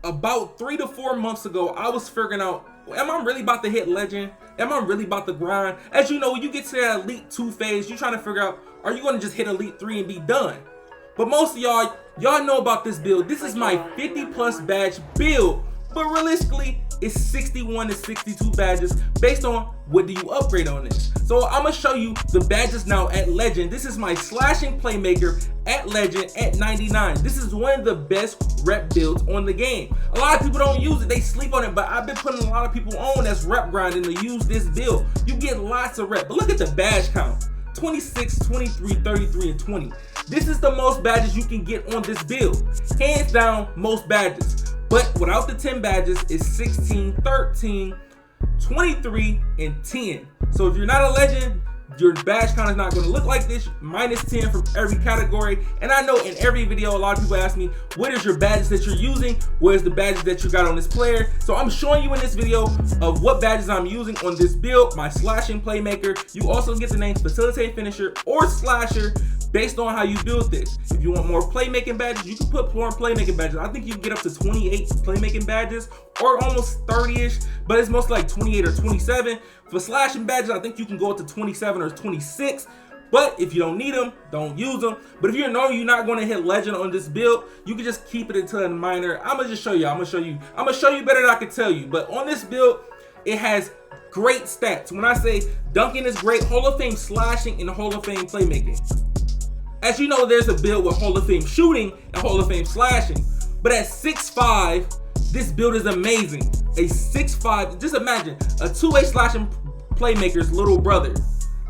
about 3 to 4 months ago, I was figuring out, am I really about to hit legend? Am I really about to grind? As you know, when you get to that Elite 2 phase, you're trying to figure out, are you gonna just hit Elite 3 and be done? But most of y'all know about this build. This is my 50+ badge build, but realistically, it's 61 to 62 badges based on what do you upgrade on this. So I'm gonna show you the badges now at legend. This is my slashing playmaker at legend at 99. This is one of the best rep builds on the game. A lot of people don't use it, they sleep on it, but I've been putting a lot of people on that's rep grinding to use this build. You get lots of rep, but look at the badge count. 26, 23, 33, and 20. This is the most badges you can get on this build. Hands down, most badges. But without the 10 badges, it's 16, 13, 23, and 10. So if you're not a legend, your badge count is not going to look like this. Minus 10 from every category. And I know in every video, a lot of people ask me, what is your badges that you're using? Where's the badges that you got on this player? So I'm showing you in this video of what badges I'm using on this build, my slashing playmaker. You also get the name facilitate finisher or slasher based on how you build this. If you want more playmaking badges, you can put more playmaking badges. I think you can get up to 28 playmaking badges or almost 30-ish, but it's mostly like 28 or 27. For slashing badges, I think you can go up to 27 or 26. But if you don't need them, don't use them. But if you know you're not going to hit legend on this build, you can just keep it until a minor. I'm gonna just show you. I'm gonna show you better than I can tell you. But on this build, it has great stats. When I say dunking is great, Hall of Fame slashing and Hall of Fame playmaking. As you know, there's a build with Hall of Fame shooting and Hall of Fame slashing. But at 6'5", this build is amazing. A 6'5", just imagine a 2-way slashing playmaker's little brother.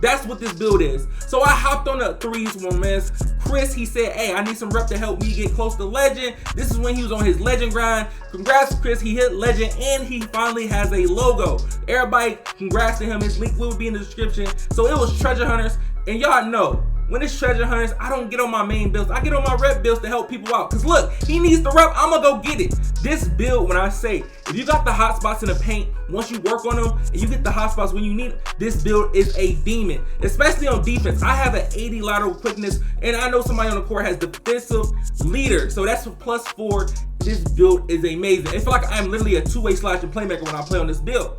That's what this build is. So I hopped on the threes one man. Chris, he said, hey, I need some rep to help me get close to legend. This is when he was on his legend grind. Congrats to Chris, he hit legend and he finally has a logo. Everybody, congrats to him. His link will be in the description. So it was Treasure Hunters, and y'all know, when it's Treasure Hunters, I don't get on my main builds. I get on my rep builds to help people out. Cause look, he needs the rep, I'ma go get it. This build, when I say, if you got the hot spots in the paint, once you work on them, and you get the hot spots when you need it, this build is a demon. Especially on defense. I have an 80 lateral quickness, and I know somebody on the court has defensive leader. So that's a +4. This build is amazing. It feel like I'm literally a 2-way slashing playmaker when I play on this build.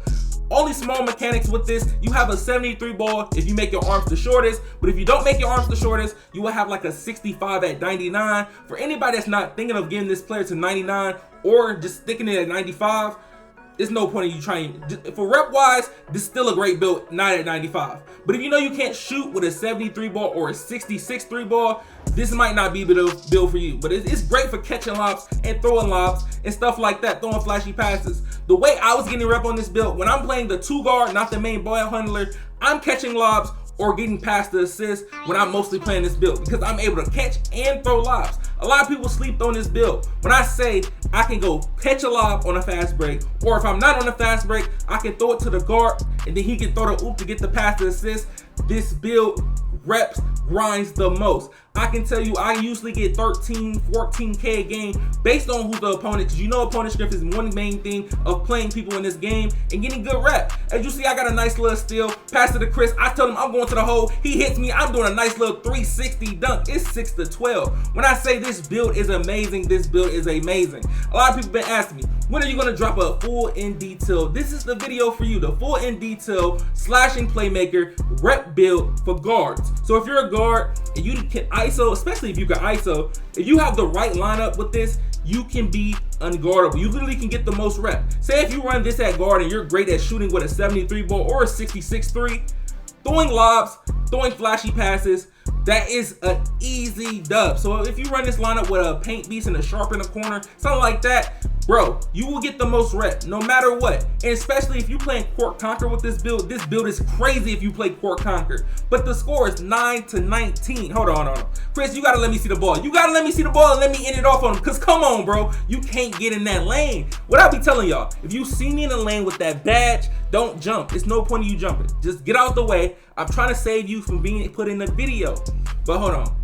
Only small mechanics with this, you have a 73 ball if you make your arms the shortest, but if you don't make your arms the shortest, you will have like a 65 at 99. For anybody that's not thinking of getting this player to 99 or just sticking it at 95, there's no point in you trying. For rep wise, this is still a great build, not at 95. But if you know you can't shoot with a 73 ball or a 66 3 ball, this might not be the build for you. But it's great for catching lobs and throwing lobs and stuff like that, throwing flashy passes. The way I was getting rep on this build, when I'm playing the 2 guard, not the main ball handler, I'm catching lobs or getting past the assist when I'm mostly playing this build because I'm able to catch and throw lobs. A lot of people sleep on this build. When I say I can go catch a lob on a fast break, or if I'm not on a fast break, I can throw it to the guard and then he can throw the oop to get the pass to assist. This build reps grinds the most. I can tell you I usually get 13, 14K a game based on who the opponent, because you know opponent strength is one main thing of playing people in this game and getting good rep. As you see, I got a nice little steal, pass it to Chris. I tell him I'm going to the hole. He hits me. I'm doing a nice little 360 dunk. It's 6 to 12. When I say this build is amazing, this build is amazing. A lot of people been asking me, when are you going to drop a full in detail? This is the video for you, the full in detail slashing playmaker rep build for guards. So if you're a guard and you can ISO, especially if you can ISO, if you have the right lineup with this, you can be unguardable. You literally can get the most rep. Say if you run this at guard and you're great at shooting with a 73 ball or a 66 3, throwing lobs, throwing flashy passes, that is an easy dub. So if you run this lineup with a paint beast and a sharp in the corner, something like that, bro, you will get the most rep no matter what. And especially if you're playing Court Conquer with this build is crazy if you play Court Conquer. But the score is 9 to 19. Hold on. Chris, you gotta let me see the ball. You gotta let me see the ball and let me end it off on him. Cause come on, bro, you can't get in that lane. What I be telling y'all, if you see me in the lane with that badge, don't jump. It's no point in you jumping. Just get out the way. I'm trying to save you from being put in the video. But hold on.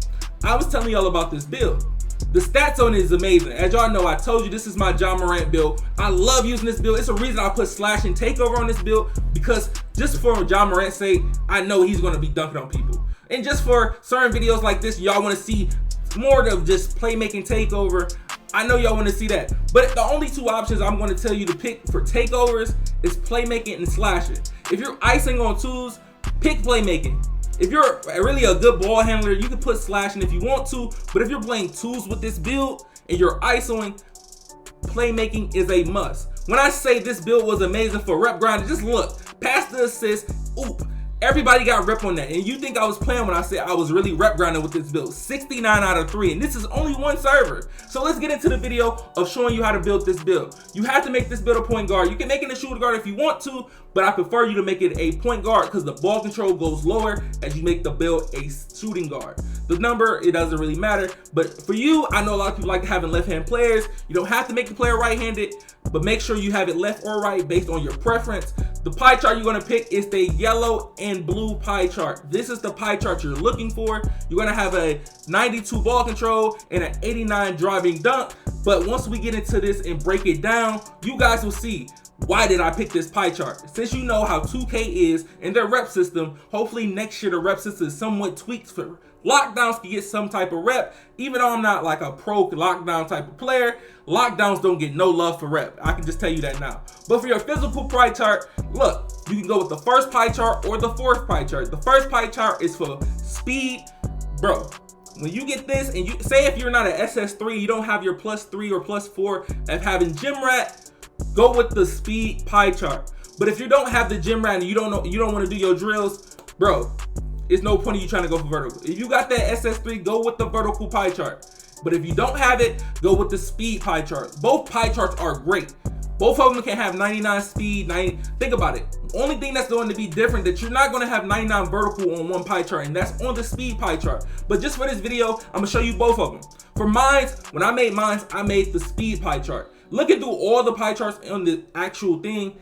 I was telling y'all about this build. The stats on it is amazing. As y'all know, I told you this is my Ja Morant build. I love using this build. It's a reason I put slash and takeover on this build, because just for Ja Morant's sake, I know he's going to be dunking on people. And just for certain videos like this, y'all want to see more of just playmaking takeover, I know y'all want to see that. But the only two options I'm going to tell you to pick for takeovers is playmaking and slashing. If you're icing on twos, pick playmaking. If you're really a good ball handler, you can put slashing if you want to. But if you're playing twos with this build and you're isoing, playmaking is a must. When I say this build was amazing for rep grinding, just look, pass the assist, oop. Everybody got rep on that, and you think I was playing when I said I was really rep grinding with this build. 69 out of 3, and this is only one server. So let's get into the video of showing you how to build this build. You have to make this build a point guard. You can make it a shooting guard if you want to, but I prefer you to make it a point guard because the ball control goes lower as you make the build a shooting guard. The number, it doesn't really matter, but for you, I know a lot of people like having left-hand players. You don't have to make the player right-handed, but make sure you have it left or right based on your preference. The pie chart you're gonna pick is the yellow and blue pie chart. This is the pie chart you're looking for. You're gonna have a 92 ball control and an 89 driving dunk. But once we get into this and break it down, you guys will see why did I pick this pie chart. Since you know how 2K is in their rep system, hopefully next year the rep system is somewhat tweaked for lockdowns can get some type of rep. Even though I'm not like a pro lockdown type of player, lockdowns don't get no love for rep. I can just tell you that now. But for your physical pie chart, look, you can go with the first pie chart or the fourth pie chart. The first pie chart is for speed. Bro, when you get this, and you say if you're not an SS3, you don't have your +3 or +4 of having gym rat, go with the speed pie chart. But if you don't have the gym rat and you don't want to do your drills, bro, it's no point in you trying to go for vertical. If you got that SS3, go with the vertical pie chart. But if you don't have it, go with the speed pie chart. Both pie charts are great. Both of them can have 99 speed, 90. Think about it. Only thing that's going to be different that you're not going to have 99 vertical on one pie chart, and that's on the speed pie chart. But just for this video, I'm going to show you both of them. For mines, when I made mines, I made the speed pie chart. Looking through all the pie charts on the actual thing,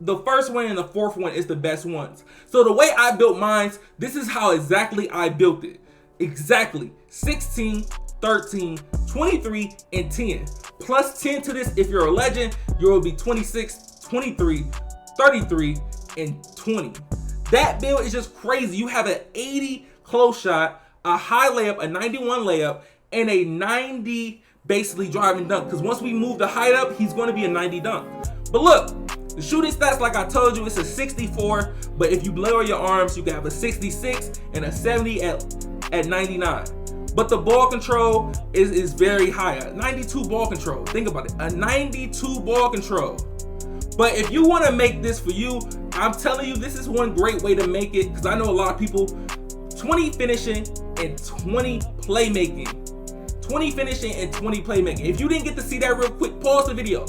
the first one and the fourth one is the best ones. So the way I built mines, this is how exactly I built it. Exactly 16, 13, 23, and 10. Plus 10 to this, if you're a legend, you will be 26, 23, 33, and 20. That build is just crazy. You have an 80 close shot, a high layup, a 91 layup, and a 90 basically driving dunk. Because once we move the height up, he's going to be a 90 dunk. But look, the shooting stats, like I told you, it's a 64, but if you lower your arms, you can have a 66 and a 70 at 99. But the ball control is very high, a 92 ball control. Think about it, a 92 ball control. But if you want to make this for you, I'm telling you, this is one great way to make it, because I know a lot of people, 20 finishing and 20 playmaking. 20 finishing and 20 playmaking. If you didn't get to see that real quick, pause the video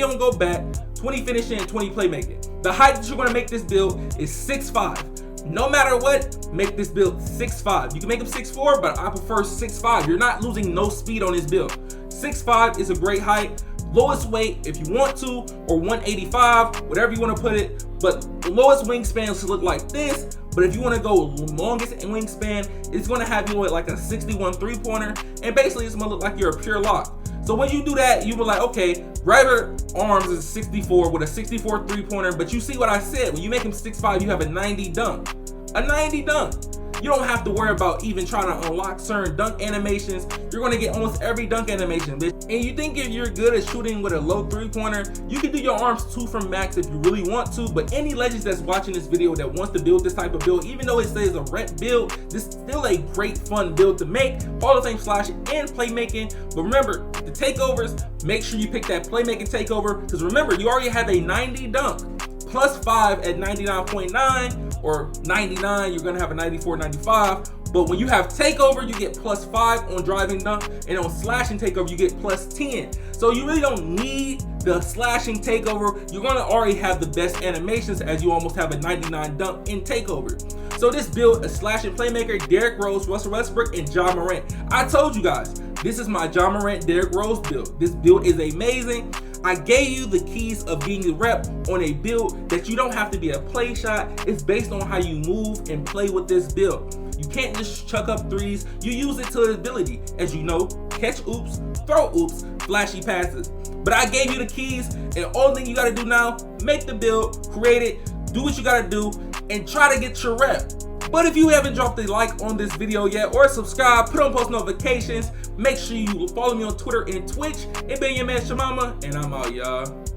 and go back. 20 finishing and 20 playmaking. The height that you're gonna make this build is 6'5". No matter what, make this build 6'5". You can make him 6'4", but I prefer 6'5". You're not losing no speed on this build. 6'5" is a great height. Lowest weight if you want to, or 185, whatever you want to put it. But the lowest wingspan should look like this. But if you want to go longest wingspan, it's going to have you at like a 61 3-pointer, and basically it's going to look like you're a pure lock. So when you do that, you were like, okay, Ryder arms is 64 with a 64 3-pointer, but you see what I said, when you make him 6'5", you have a 90 dunk. A 90 dunk. You don't have to worry about even trying to unlock certain dunk animations. You're going to get almost every dunk animation, bitch. And you think if you're good at shooting with a low 3-pointer, you can do your arms 2 from max if you really want to. But any legends that's watching this video that wants to build this type of build, even though it says a rep build, this is still a great fun build to make. All the same slashing and playmaking. But remember, the takeovers, make sure you pick that playmaking takeover, because remember, you already have a 90 dunk. Plus 5 at 99.9 or 99, you're gonna have a 94, 95. But when you have takeover, you get plus 5 on driving dunk, and on slashing takeover, you get plus 10. So you really don't need the slashing takeover. You're gonna already have the best animations, as you almost have a 99 dunk in takeover. So this build, a slashing playmaker, Derrick Rose, Russell Westbrook, and Ja Morant. I told you guys, this is my Ja Morant, Derrick Rose build. This build is amazing. I gave you the keys of getting the rep on a build that you don't have to be a play shot. It's based on how you move and play with this build. You can't just chuck up threes. You use it to its ability. As you know, catch oops, throw oops, flashy passes. But I gave you the keys, and all thing you gotta do now, make the build, create it, do what you gotta do, and try to get your rep. But if you haven't dropped a like on this video yet or subscribe, put on post notifications, make sure you follow me on Twitter and Twitch. It been your man ChaMoma, and I'm out, y'all.